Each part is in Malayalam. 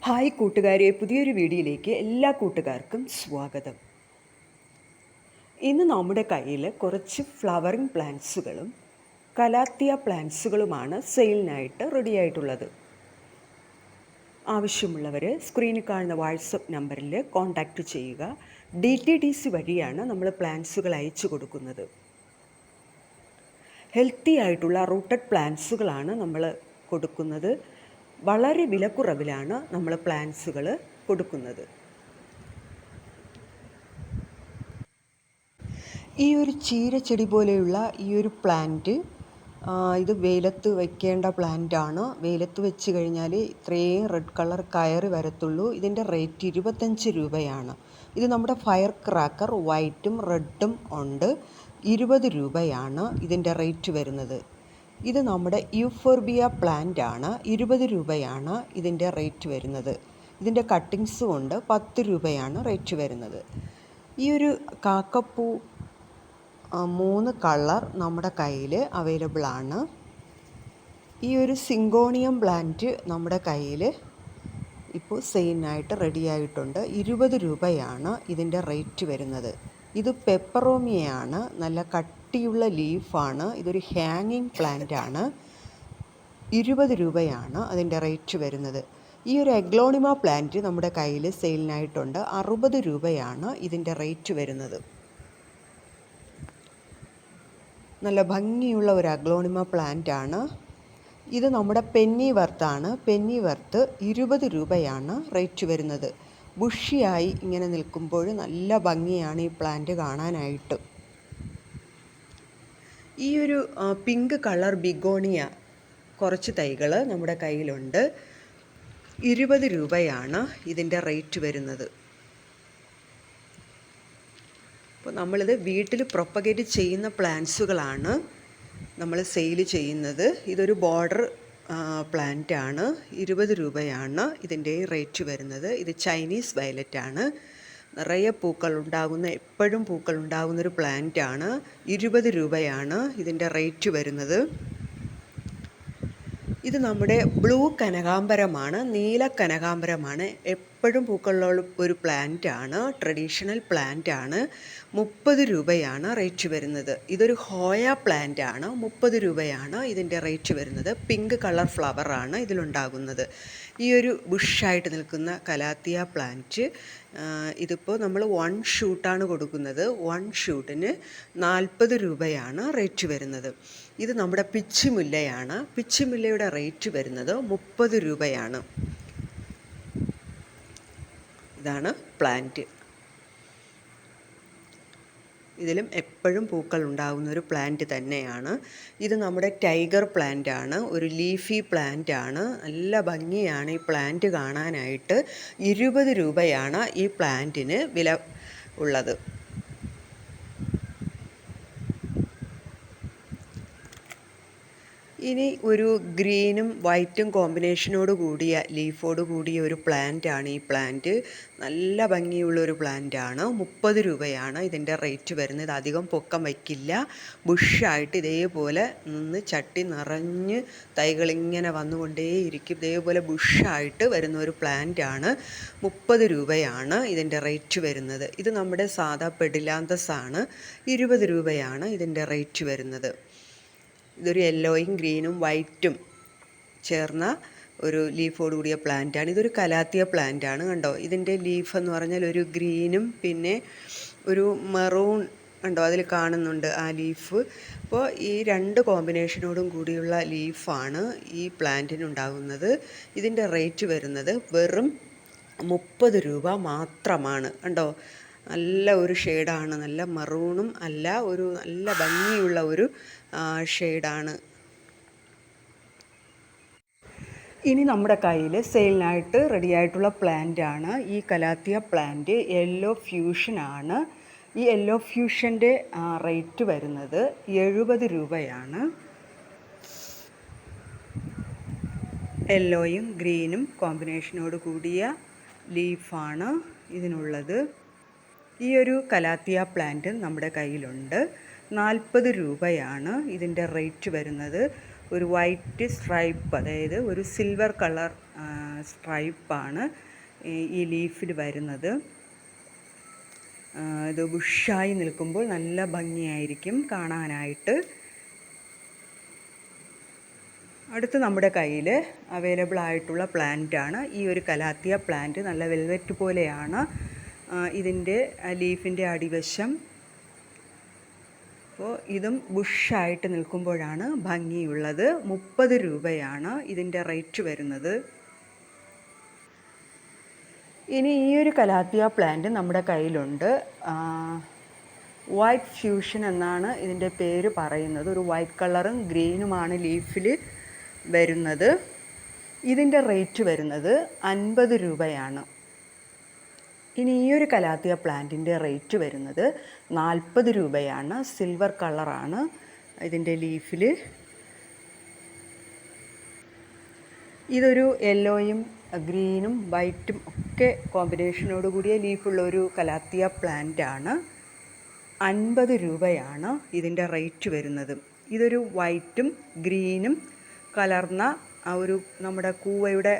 ഹായ് കൂട്ടുകാരെ, പുതിയൊരു വീഡിയോയിലേക്ക് എല്ലാ കൂട്ടുകാർക്കും സ്വാഗതം. ഇന്ന് നമ്മുടെ കയ്യിൽ കുറച്ച് ഫ്ലവറിങ് പ്ലാന്റ്സുകളും കലാത്തിയ പ്ലാന്റ്സുകളുമാണ് സെയിലിനായിട്ട് റെഡി ആയിട്ടുള്ളത്. ആവശ്യമുള്ളവർ സ്ക്രീനിൽ കാണുന്ന വാട്സപ്പ് നമ്പറിൽ കോൺടാക്റ്റ് ചെയ്യുക. DTDC വഴിയാണ് നമ്മൾ പ്ലാന്റ്സുകൾ അയച്ചു കൊടുക്കുന്നത്. ഹെൽത്തി ആയിട്ടുള്ള റൂട്ടഡ് പ്ലാന്റ്സുകളാണ് നമ്മൾ കൊടുക്കുന്നത്. വളരെ വിലക്കുറവിലാണ് നമ്മൾ പ്ലാന്റ്സുകൾ കൊടുക്കുന്നത്. ഈ ഒരു ചീരച്ചെടി പോലെയുള്ള ഈ ഒരു പ്ലാന്റ് ഇത് വെയിലത്ത് വയ്ക്കേണ്ട പ്ലാന്റാണ്. വെയിലത്ത് വെച്ച് കഴിഞ്ഞാൽ ഇത്രയും റെഡ് കളർ കയറി വരത്തുള്ളൂ. ഇതിൻ്റെ റേറ്റ് 25 രൂപയാണ്. ഇത് നമ്മുടെ ഫയർ ക്രാക്കർ വൈറ്റും റെഡും ഉണ്ട്. 20 രൂപയാണ് ഇതിൻ്റെ റേറ്റ് വരുന്നത്. ഇത് നമ്മുടെ യൂഫോർബിയ പ്ലാന്റ് ആണ്. 20 രൂപയാണ് ഇതിൻ്റെ റേറ്റ് വരുന്നത്. ഇതിൻ്റെ കട്ടിങ്സും ഉണ്ട്. 10 രൂപയാണ് റേറ്റ് വരുന്നത്. ഈ ഒരു കാക്കപ്പൂ 3 കളർ നമ്മുടെ കയ്യിൽ അവൈലബിൾ ആണ്. ഈ ഒരു സിങ്കോണിയം പ്ലാന്റ് നമ്മുടെ കയ്യിൽ ഇപ്പോൾ സെയിലിനായിട്ട് റെഡി ആയിട്ടുണ്ട്. 20 രൂപയാണ് ഇതിൻ്റെ റേറ്റ് വരുന്നത്. ഇത് പെപ്പറോമിയയാണ്. നല്ല കട്ടിയുള്ള ലീഫാണ്. ഇതൊരു ഹാങ്ങിങ് പ്ലാന്റ് ആണ്. 20 രൂപയാണ് അതിൻ്റെ റേറ്റ് വരുന്നത്. ഈ ഒരു എഗ്ലോണിമ പ്ലാന്റ് നമ്മുടെ കയ്യിൽ സെയിലിനായിട്ടുണ്ട്. 60 രൂപയാണ് ഇതിൻ്റെ റേറ്റ് വരുന്നത്. നല്ല ഭംഗിയുള്ള ഒരു അഗ്ലോണിമ പ്ലാന്റ് ആണ്. ഇത് നമ്മുടെ പെന്നി വർത്താണ്. പെന്നി വർത്ത് 20 രൂപയാണ് റേറ്റ് വരുന്നത്. ബുഷിയായി ഇങ്ങനെ നിൽക്കുമ്പോൾ നല്ല ഭംഗിയാണ് ഈ പ്ലാന്റ് കാണാനായിട്ട്. ഈ ഒരു പിങ്ക് കളർ ബിഗോണിയ കുറച്ച് തൈകൾ നമ്മുടെ കയ്യിലുണ്ട്. 20 രൂപയാണ് ഇതിൻ്റെ റേറ്റ് വരുന്നത്. അപ്പോൾ നമ്മളിത് വീട്ടിൽ പ്രൊപ്പഗേറ്റ് ചെയ്യുന്ന പ്ലാന്റ്സുകളാണ് നമ്മൾ സെയിൽ ചെയ്യുന്നത്. ഇതൊരു ബോർഡർ പ്ലാന്റ് ആണ്. 20 രൂപയാണ് ഇതിൻ്റെ റേറ്റ് വരുന്നത്. ഇത് ചൈനീസ് വയലറ്റ് ആണ്. നിറയെ പൂക്കൾ ഉണ്ടാകുന്ന, എപ്പോഴും പൂക്കൾ ഉണ്ടാകുന്നൊരു പ്ലാന്റ് ആണ്. 20 രൂപയാണ് ഇതിൻ്റെ റേറ്റ് വരുന്നത്. ഇത് നമ്മുടെ ബ്ലൂ കനകാംബരമാണ്. നീല കനകാംബരമാണ്. എപ്പോഴും പൂക്കളുള്ള ഒരു പ്ലാന്റ് ആണ്. ട്രഡീഷണൽ പ്ലാന്റ് ആണ്. 30 രൂപയാണ് റേറ്റ് വരുന്നത്. ഇതൊരു ഹോയ പ്ലാന്റ് ആണ്. 30 രൂപയാണ് ഇതിൻ്റെ റേറ്റ് വരുന്നത്. പിങ്ക് കളർ ഫ്ലവറാണ് ഇതിലുണ്ടാകുന്നത്. ഈ ഒരു ബുഷായിട്ട് നിൽക്കുന്ന കലാത്തിയ പ്ലാന്റ് ഇതിപ്പോൾ നമ്മൾ 1 ഷൂട്ടാണ് കൊടുക്കുന്നത്. 1 ഷൂട്ടിന് 40 രൂപയാണ് റേറ്റ് വരുന്നത്. ഇത് നമ്മുടെ പിച്ചിമുല്ലയാണ്. പിച്ചിമുല്ലയുടെ റേറ്റ് വരുന്നത് 30 രൂപയാണ്. ഇതാണ് പ്ലാന്റ്. ഇതിലും എപ്പോഴും പൂക്കൾ ഉണ്ടാകുന്ന ഒരു പ്ലാന്റ് തന്നെയാണ്. ഇത് നമ്മുടെ ടൈഗർ പ്ലാന്റ് ആണ്. ഒരു ലീഫി പ്ലാന്റ് ആണ്. നല്ല ഭംഗിയാണ് ഈ പ്ലാന്റ് കാണാനായിട്ട്. 20 രൂപയാണ് ഈ പ്ലാന്റിന് വില ഉള്ളത്. ഇനി ഒരു ഗ്രീനും വൈറ്റും കോമ്പിനേഷനോട് കൂടിയ ലീഫോട് കൂടിയ ഒരു പ്ലാന്റ് ആണ് ഈ പ്ലാന്റ്. നല്ല ഭംഗിയുള്ളൊരു പ്ലാന്റ് ആണ്. 30 രൂപയാണ് ഇതിൻ്റെ റേറ്റ് വരുന്നത്. അധികം പൊക്കം വയ്ക്കില്ല. ബുഷായിട്ട് ഇതേപോലെ നിന്ന് ചട്ടി നിറഞ്ഞ് തൈകളിങ്ങനെ വന്നുകൊണ്ടേയിരിക്കും. ഇതേപോലെ ബുഷായിട്ട് വരുന്ന ഒരു പ്ലാന്റ് ആണ്. 30 രൂപയാണ് ഇതിൻ്റെ റേറ്റ് വരുന്നത്. ഇത് നമ്മുടെ സാധാ പെഡിലാന്തസ് ആണ്. 20 രൂപയാണ് ഇതിൻ്റെ റേറ്റ് വരുന്നത്. ഇതൊരു യെല്ലോയും ഗ്രീനും വൈറ്റും ചേർന്ന ഒരു ലീഫോട് കൂടിയ പ്ലാന്റാണ്. ഇതൊരു കലാത്തിയ പ്ലാന്റാണ്. കണ്ടോ, ഇതിൻ്റെ ലീഫ് എന്ന് പറഞ്ഞാൽ ഒരു ഗ്രീനും പിന്നെ ഒരു മെറൂൺ കണ്ടോ അതിൽ കാണുന്നുണ്ട് ആ ലീഫ്. അപ്പോൾ ഈ 2 കോമ്പിനേഷനോടും കൂടിയുള്ള ലീഫാണ് ഈ പ്ലാന്റിനുണ്ടാകുന്നത്. ഇതിൻ്റെ റേറ്റ് വരുന്നത് വെറും 30 രൂപ മാത്രമാണ്. കണ്ടോ, നല്ല ഒരു ഷെയ്ഡാണ്. നല്ല മറൂണും അല്ല, ഒരു നല്ല ഭംഗിയുള്ള ഒരു ഷെയ്ഡാണ്. ഇനി നമ്മുടെ കയ്യിൽ സെയിലിനായിട്ട് റെഡി ആയിട്ടുള്ള പ്ലാന്റ് ആണ് ഈ കലാത്തിയ പ്ലാന്റ്. യെല്ലോ ഫ്യൂഷൻ ആണ്. ഈ യെല്ലോ ഫ്യൂഷൻ്റെ റേറ്റ് വരുന്നത് 70 രൂപയാണ്. യെല്ലോയും ഗ്രീനും കോമ്പിനേഷനോട് കൂടിയ ലീഫാണ് ഇതിനുള്ളത്. ഈ ഒരു കലാത്തിയ പ്ലാന്റ് നമ്മുടെ കയ്യിലുണ്ട്. 40 രൂപയാണ് ഇതിൻ്റെ റേറ്റ് വരുന്നത്. ഒരു വൈറ്റ് സ്ട്രൈപ്പ്, അതായത് ഒരു സിൽവർ കളർ സ്ട്രൈപ്പാണ് ഈ ലീഫിൽ വരുന്നത്. ഇത് ബുഷായി നിൽക്കുമ്പോൾ നല്ല ഭംഗിയായിരിക്കും കാണാനായിട്ട്. അടുത്ത് നമ്മുടെ കയ്യിൽ അവൈലബിൾ ആയിട്ടുള്ള പ്ലാന്റാണ് ഈ ഒരു കലാത്തിയ പ്ലാന്റ്. നല്ല വെൽവെറ്റ് പോലെയാണ് ഇതിൻ്റെ ലീഫിൻ്റെ അടിവശം. അപ്പോൾ ഇതും ബുഷായിട്ട് നിൽക്കുമ്പോഴാണ് ഭംഗിയുള്ളത്. 30 രൂപയാണ് ഇതിൻ്റെ റേറ്റ് വരുന്നത്. ഇനി ഈ ഒരു കലാത്തിയ പ്ലാന്റ് നമ്മുടെ കയ്യിലുണ്ട്. വൈറ്റ് ഫ്യൂഷൻ എന്നാണ് ഇതിൻ്റെ പേര് പറയുന്നത്. ഒരു വൈറ്റ് കളറും ഗ്രീനുമാണ് ലീഫിൽ വരുന്നത്. ഇതിൻ്റെ റേറ്റ് വരുന്നത് 50 രൂപയാണ്. ഇനി ഈ ഒരു കലാത്തിയ പ്ലാന്റിൻ്റെ റേറ്റ് വരുന്നത് 40 രൂപയാണ്. സിൽവർ കളറാണ് ഇതിൻ്റെ ലീഫിൽ. ഇതൊരു യെല്ലോയും ഗ്രീനും വൈറ്റും ഒക്കെ കോമ്പിനേഷനോട് കൂടിയ ലീഫുള്ള ഒരു കലാത്തിയ പ്ലാന്റാണ്. 50 രൂപയാണ് ഇതിൻ്റെ റേറ്റ് വരുന്നത്. ഇതൊരു വൈറ്റും ഗ്രീനും കലർന്ന ആ ഒരു നമ്മുടെ കൂവയുടെ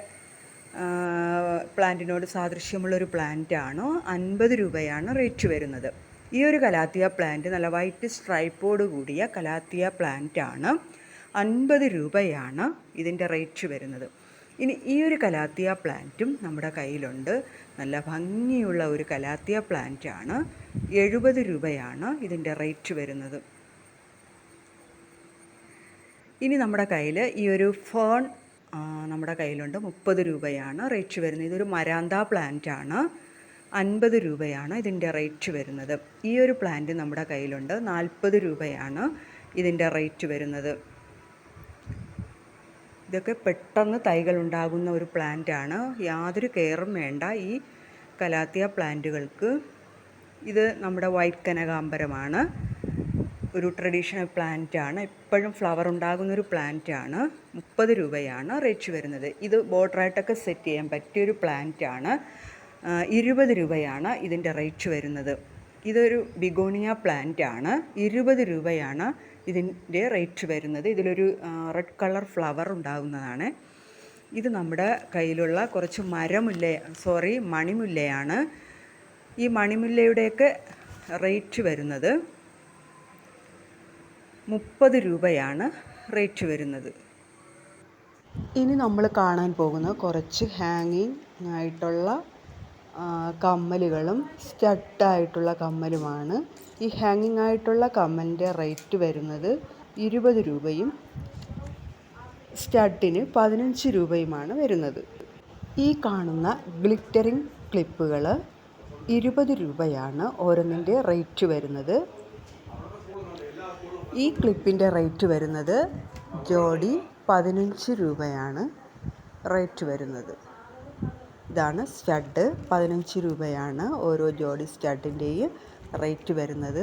പ്ലാന്റിനോട് സാദൃശ്യമുള്ളൊരു പ്ലാന്റാണ്. 50 രൂപയാണ് റേറ്റ് വരുന്നത്. ഈ ഒരു കലാത്തിയ പ്ലാന്റ് നല്ല വൈറ്റ് സ്ട്രൈപ്പോട് കൂടിയ കലാത്തിയ പ്ലാന്റാണ്. 50 രൂപയാണ് ഇതിൻ്റെ റേറ്റ് വരുന്നത്. ഇനി ഈ ഒരു കലാത്തിയ പ്ലാന്റും നമ്മുടെ കയ്യിലുണ്ട്. നല്ല ഭംഗിയുള്ള ഒരു കലാത്തിയ പ്ലാന്റാണ്. 70 രൂപയാണ് ഇതിൻ്റെ റേറ്റ് വരുന്നത്. ഇനി നമ്മുടെ കയ്യിൽ ഈ ഒരു ഫേൺ നമ്മുടെ കയ്യിലുണ്ട്. 30 രൂപയാണ് റേറ്റ് വരുന്നത്. ഇതൊരു മരാന്ത പ്ലാന്റാണ്. 50 രൂപയാണ് ഇതിൻ്റെ റേറ്റ് വരുന്നത്. ഈ ഒരു പ്ലാന്റ് നമ്മുടെ കയ്യിലുണ്ട്. 40 രൂപയാണ് ഇതിൻ്റെ റേറ്റ് വരുന്നത്. ഇതൊക്കെ പെട്ടെന്ന് തൈകൾ ഉണ്ടാകുന്ന ഒരു പ്ലാന്റാണ്. യാതൊരു കെയറും വേണ്ട ഈ കലാത്തിയ പ്ലാന്റുകൾക്ക്. ഇത് നമ്മുടെ വൈറ്റ് കനകാംബരമാണ്. ഒരു ട്രഡീഷണൽ പ്ലാന്റാണ്. എപ്പോഴും ഫ്ലവർ ഉണ്ടാകുന്നൊരു പ്ലാന്റാണ്. 30 രൂപയാണ് റേറ്റ് വരുന്നത്. ഇത് ബോർഡറായിട്ടൊക്കെ സെറ്റ് ചെയ്യാൻ പറ്റിയൊരു പ്ലാന്റാണ്. 20 രൂപയാണ് ഇതിൻ്റെ റേറ്റ് വരുന്നത്. ഇതൊരു ബിഗോണിയ പ്ലാന്റാണ്. 20 രൂപയാണ് ഇതിൻ്റെ റേറ്റ് വരുന്നത്. ഇതിലൊരു റെഡ് കളർ ഫ്ലവർ ഉണ്ടാകുന്നതാണ്. ഇത് നമ്മുടെ കയ്യിലുള്ള കുറച്ച് മണിമുല്ലയാണ്. ഈ മണിമുല്ലയുടെയൊക്കെ റേറ്റ് വരുന്നത് 30 രൂപയാണ് റേറ്റ് വരുന്നത്. ഇനി നമ്മൾ കാണാൻ പോകുന്ന കുറച്ച് ഹാങ്ങിങ് ആയിട്ടുള്ള കമ്മലുകളും സ്റ്റഡായിട്ടുള്ള കമ്മലുമാണ്. ഈ ഹാങ്ങിങ് ആയിട്ടുള്ള കമ്മലിൻ്റെ റേറ്റ് വരുന്നത് 20 രൂപയും സ്റ്റഡിന് 15 രൂപയുമാണ് വരുന്നത്. ഈ കാണുന്ന ഗ്ലിറ്ററിങ് ക്ലിപ്പുകൾ 20 രൂപയാണ് ഓരോന്നിൻ്റെ റേറ്റ് വരുന്നത്. ഈ ക്ലിപ്പിൻ്റെ റേറ്റ് വരുന്നത് ജോഡി 15 രൂപയാണ് റേറ്റ് വരുന്നത്. ഇതാണ് സ്റ്റഡ്. 15 രൂപയാണ് ഓരോ ജോഡി സ്റ്റഡിൻ്റെയും റേറ്റ് വരുന്നത്.